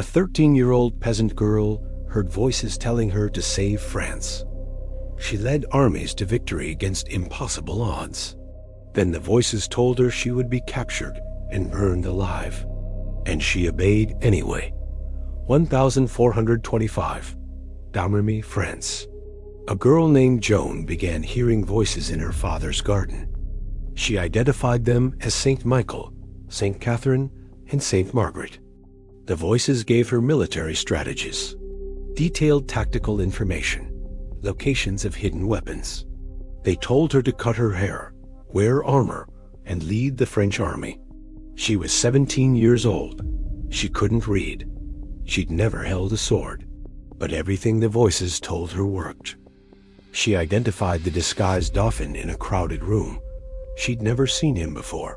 13-year-old peasant girl heard voices telling her to save France. She led armies to victory against impossible odds. Then the voices told her she would be captured and burned alive. And she obeyed anyway. 1425, Domremy, France. A girl named Joan began hearing voices in her father's garden. She identified them as Saint Michael, Saint Catherine, and Saint Margaret. The voices gave her military strategies, detailed tactical information, locations of hidden weapons. They told her to cut her hair, wear armor, and lead the French army. She was 17 years old. She couldn't read. She'd never held a sword. But everything the voices told her worked. She identified the disguised dauphin in a crowded room. She'd never seen him before.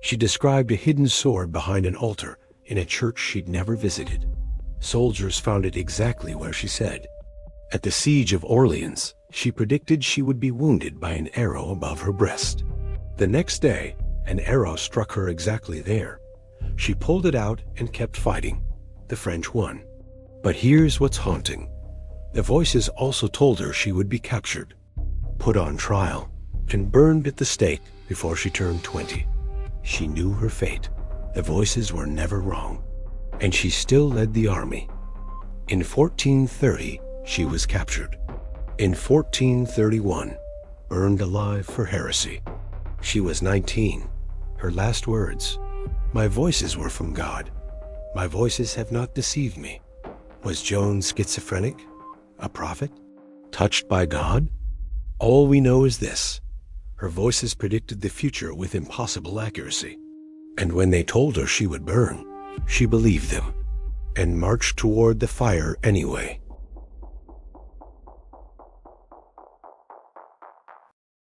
She described a hidden sword behind an altar in a church she'd never visited. Soldiers found it exactly where she said. At the siege of Orleans, she predicted she would be wounded by an arrow above her breast. The next day, an arrow struck her exactly there. She pulled it out and kept fighting. The French won. But here's what's haunting. The voices also told her she would be captured, put on trial, and burned at the stake before she turned 20. She knew her fate. The voices were never wrong. And she still led the army. In 1430, she was captured. In 1431, burned alive for heresy. She was 19. Her last words, "My voices were from God. My voices have not deceived me." Was Joan schizophrenic? A prophet? Touched by God? All we know is this. Her voices predicted the future with impossible accuracy. And when they told her she would burn, she believed them and marched toward the fire anyway.